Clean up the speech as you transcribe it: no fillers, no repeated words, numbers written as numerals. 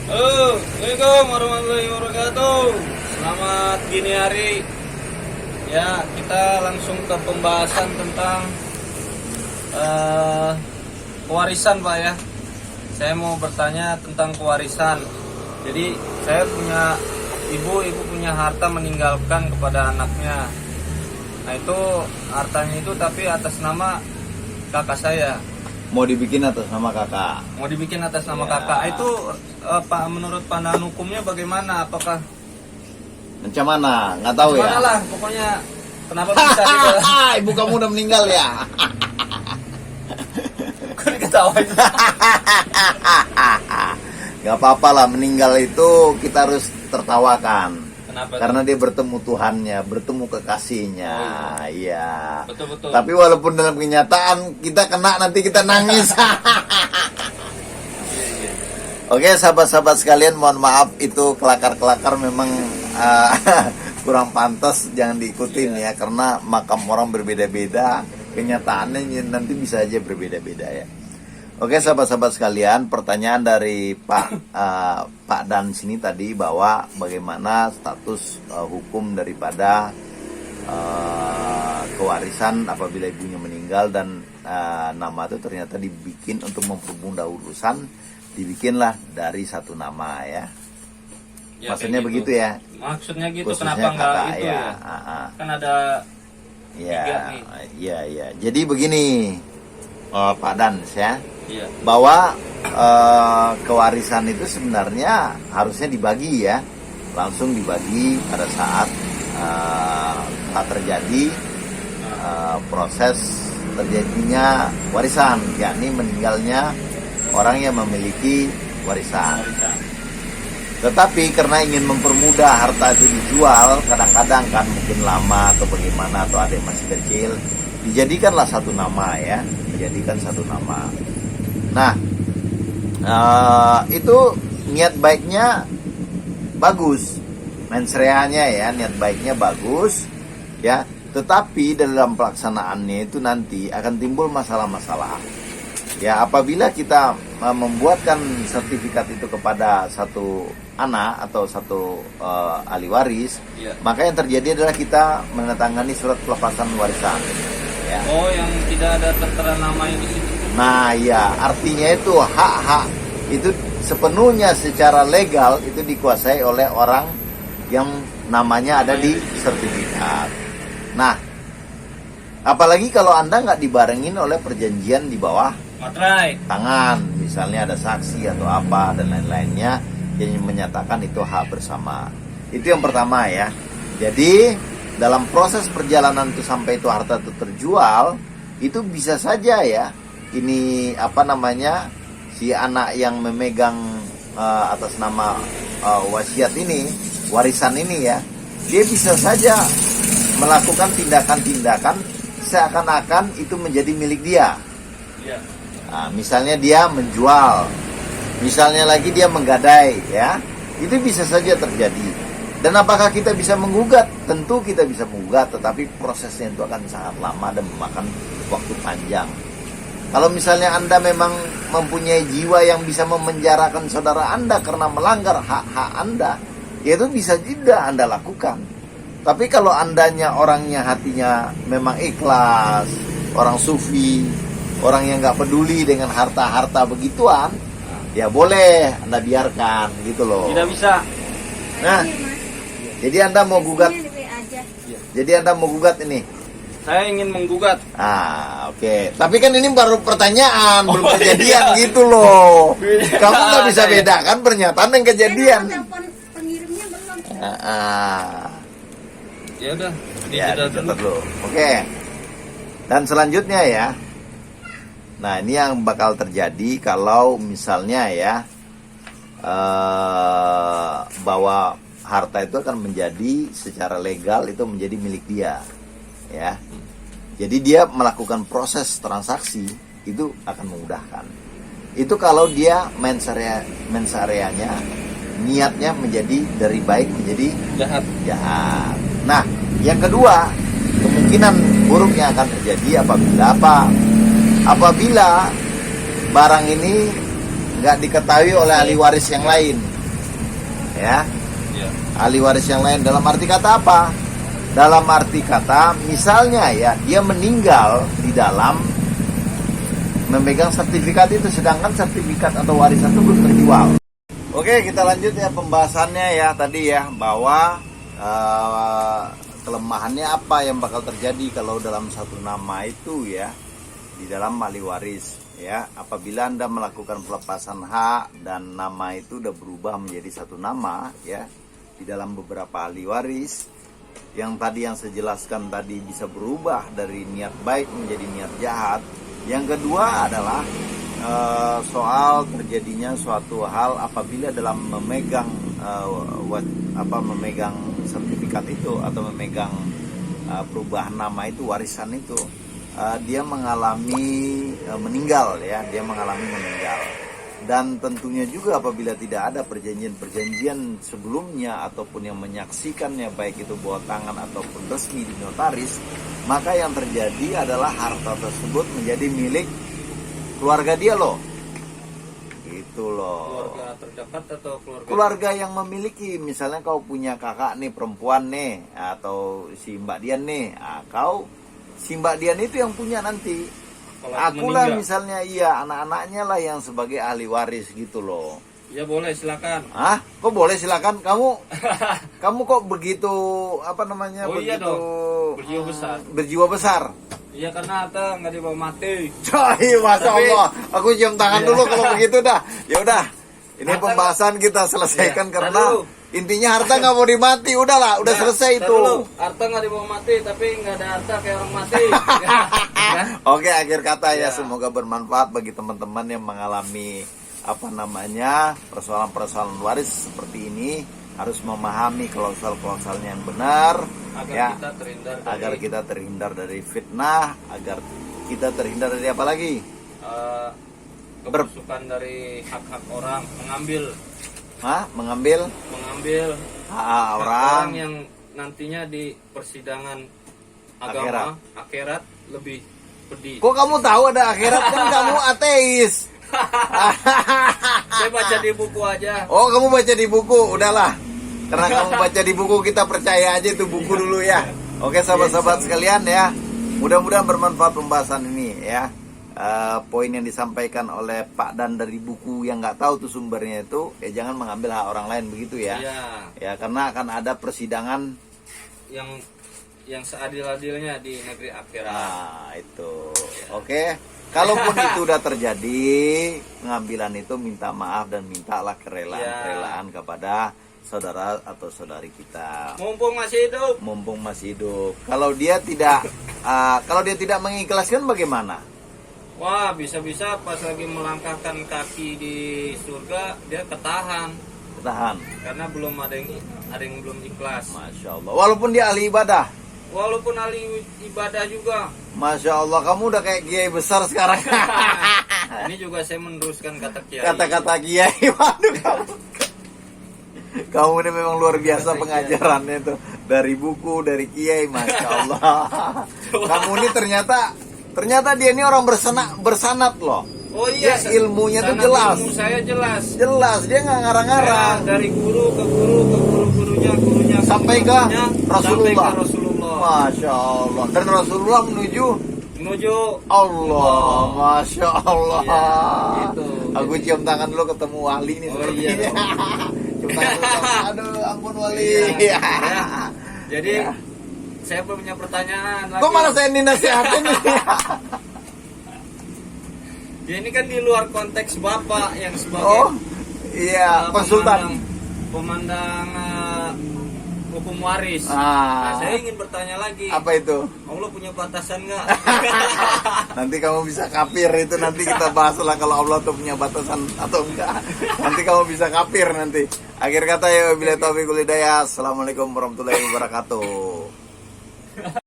Halo, Assalamualaikum warahmatullahi wabarakatuh. Selamat dini hari. Ya, kita langsung ke pembahasan tentang kewarisan, Pak ya. Saya mau bertanya tentang kewarisan. Jadi, saya punya ibu punya harta meninggalkan kepada anaknya. Nah, itu hartanya itu tapi atas nama kakak saya. Mau dibikin atas nama kakak. Mau dibikin atas nama Ya. kakak. Itu Pak, menurut pandangan hukumnya bagaimana? Apakah Macam mana? Nggak tahu gimana ya. lah, pokoknya kenapa bisa gitu? Ibu kamu udah meninggal ya. Kok diketawain? Gak apa-apa lah, meninggal itu kita harus tertawakan. Kenapa? Karena dia bertemu Tuhannya, bertemu kekasihnya. Oh, Iya. Betul-betul. Tapi walaupun dalam kenyataan kita kena, nanti kita nangis. Oke, sahabat-sahabat sekalian, mohon maaf itu kelakar-kelakar memang kurang pantas, jangan diikutin ya, karena makam orang berbeda-beda, kenyataannya nanti bisa aja berbeda-beda ya. Oke, sahabat-sahabat sekalian, pertanyaan dari Pak Dan sini tadi bahwa bagaimana status hukum daripada kewarisan apabila ibunya meninggal dan nama itu ternyata dibikin untuk mempermudah urusan, dibikinlah dari satu nama ya. Ya, Maksudnya kayak begitu ya. Maksudnya gitu, Khususnya kenapa enggak kakak, itu ya. ya? Kan ada Ya, tiga nih. ya. Jadi begini, Pak Dans ya, Iya. bahwa kewarisan itu sebenarnya harusnya dibagi ya, langsung dibagi pada saat terjadi proses terjadinya warisan, yakni meninggalnya orang yang memiliki warisan. Tetapi karena ingin mempermudah harta itu dijual, kadang-kadang kan mungkin lama atau bagaimana, atau ada yang masih kecil, dijadikanlah satu nama ya, dijadikan satu nama. Nah, itu niat baiknya bagus, mensreanya ya, niat baiknya bagus ya. Tetapi dalam pelaksanaannya itu nanti akan timbul masalah-masalah. Ya, apabila kita membuatkan sertifikat itu kepada satu anak atau satu ahli waris, Iya. maka yang terjadi adalah kita menandatangani surat pelepasan warisan. Ya. Oh, yang tidak ada tertera namanya di situ. Nah, ya, artinya itu hak-hak itu sepenuhnya secara legal itu dikuasai oleh orang yang namanya ada di sertifikat. Nah, apalagi kalau Anda nggak dibarengin oleh perjanjian di bawah Materai. tangan, misalnya ada saksi atau apa dan lain-lainnya yang menyatakan itu hak bersama. Itu yang pertama ya. Jadi dalam proses perjalanan itu sampai itu harta itu terjual, itu bisa saja ya, ini apa namanya, si anak yang memegang atas nama wasiat ini, warisan ini ya, dia bisa saja melakukan tindakan-tindakan seakan-akan itu menjadi milik dia. Iya. Nah, misalnya dia menjual, misalnya lagi dia menggadai ya, itu bisa saja terjadi. Dan apakah kita bisa menggugat? Tentu kita bisa menggugat, tetapi prosesnya itu akan sangat lama dan memakan waktu panjang. Kalau misalnya Anda memang mempunyai jiwa yang bisa memenjarakan saudara Anda karena melanggar hak-hak Anda, ya itu bisa juga Anda lakukan. Tapi kalau Andanya orangnya hatinya memang ikhlas, orang sufi, orang yang nggak peduli dengan harta-harta begituan, ya boleh Anda biarkan gitu loh. Tidak bisa. Nah, jadi Anda mau gugat, jadi Anda mau gugat ini. Saya ingin menggugat. Oke. Tapi kan ini baru pertanyaan, belum Oh, kejadian iya. gitu loh. Beda. Kamu nggak bisa Ada ya? bedakan pernyataan dan kejadian. Telepon pengirimnya belum. Ya udah. Ya, Dijeda dicatat dulu. dulu. Oke. Dan selanjutnya ya. Nah, ini yang bakal terjadi kalau misalnya ya, bahwa harta itu akan menjadi secara legal itu menjadi milik dia, ya. Jadi dia melakukan proses transaksi itu akan memudahkan. Itu kalau dia mensareanya niatnya menjadi dari baik menjadi jahat. Nah, yang kedua, kemungkinan buruk yang akan terjadi apabila apa? Apabila barang ini nggak diketahui oleh ahli waris yang lain. ya. Iya. Ahli waris yang lain dalam arti kata apa? Dalam arti kata misalnya ya, dia meninggal di dalam memegang sertifikat itu, sedangkan sertifikat atau warisan itu belum terjual. Oke, kita lanjut ya pembahasannya ya tadi ya, bahwa kelemahannya apa yang bakal terjadi kalau dalam satu nama itu ya, di dalam ahli waris ya, apabila Anda melakukan pelepasan hak dan nama itu udah berubah menjadi satu nama ya, di dalam beberapa ahli waris yang saya jelaskan tadi bisa berubah dari niat baik menjadi niat jahat. Yang kedua adalah soal terjadinya suatu hal apabila dalam memegang memegang sertifikat itu atau memegang perubahan nama itu, warisan itu, dia mengalami meninggal ya, dia mengalami meninggal. Dan tentunya juga apabila tidak ada perjanjian-perjanjian sebelumnya ataupun yang menyaksikannya, baik itu bawah tangan ataupun resmi di notaris, maka yang terjadi adalah harta tersebut menjadi milik keluarga dia loh. Gitu loh. Keluarga terdekat atau keluarga yang memiliki, misalnya kau punya kakak nih perempuan nih, atau si Mbak Dian nih, si Mbak Dian itu yang punya nanti. Akulah misalnya, iya, anak-anaknya lah yang sebagai ahli waris gitu loh. Ya boleh, silakan. Hah? Kok boleh silakan? Kamu kok begitu Iya dong. Berjiwa besar. Berjiwa besar. Iya, karena harta nggak dibawa mati. Coy, masya Allah. Aku cium tangan dulu kalau begitu dah. Ya udah. Ini Harta pembahasan kita selesaikan karena intinya harta nggak mau dimati. Udahlah, udah selesai itu. Harta nggak dibawa mati, tapi nggak ada harta kayak orang mati. Oke, akhir kata ya, semoga bermanfaat bagi teman-teman yang mengalami persoalan-persoalan waris seperti ini. Harus memahami klausal-klausalnya yang benar agar kita terhindar dari fitnah, agar kita terhindar dari apa lagi? Kebusukan dari hak-hak orang, mengambil hak orang yang nantinya di persidangan agama akhirat lebih pedih. Kok kamu tahu ada akhirat? Kan kamu ateis. Saya baca di buku aja. Oh, kamu baca di buku, udahlah. Karena kamu baca di buku, kita percaya aja itu buku dulu ya. Oke, sahabat-sahabat sekalian ya. Mudah-mudahan bermanfaat pembahasan ini ya. Poin yang disampaikan oleh Pak Dan dari buku yang nggak tahu tuh sumbernya itu, ya jangan mengambil hak orang lain begitu ya. Ya, karena akan ada persidangan yang seadil-adilnya di negeri akhirat. Nah, itu. Oke. Kalaupun itu udah terjadi, pengambilan itu minta maaf dan mintalah kerelaan kepada saudara atau saudari kita. Mumpung masih hidup. Kalau dia tidak mengikhlaskan bagaimana? Wah, bisa-bisa pas lagi melangkahkan kaki di surga dia ketahan. Karena belum ada yang belum ikhlas. Masya Allah. Walaupun dia ahli ibadah. Walaupun ahli ibadah juga. Masya Allah, kamu udah kayak kiai besar sekarang. Ini juga saya meneruskan kata kiai. Kata-kata kiai. Waduh, kamu ini memang luar biasa pengajarannya tuh. Dari buku, dari kiai, Masya Allah. Kamu ini ternyata dia ini orang bersanat loh. Oh iya, dia ilmunya tuh jelas. Ilmu saya jelas, dia nggak ngarang-ngarang. Dari guru ke gurunya sampai ke Rasulullah. Masya Allah. Dan Rasulullah menuju Allah. Masya Allah. Ya, gitu. Aku cium tangan dulu ketemu wali nih sepertinya. Iya. Cium tangan dulu. Aduh, ampun wali. Ya. Jadi saya punya pertanyaan lagi. Kok malah saya dinasihatin nih? Ya, ini kan di luar konteks Bapak yang sebagai konsultan pemandang hukum waris. Nah, saya ingin bertanya lagi. Apa itu? Allah punya batasan nggak? Nanti kamu bisa kafir itu, nanti kita bahas lah kalau Allah tuh punya batasan atau enggak. Nanti kamu bisa kafir nanti. Akhir kata ya, wabillahi taufiq wal hidayah. Assalamualaikum warahmatullahi wabarakatuh.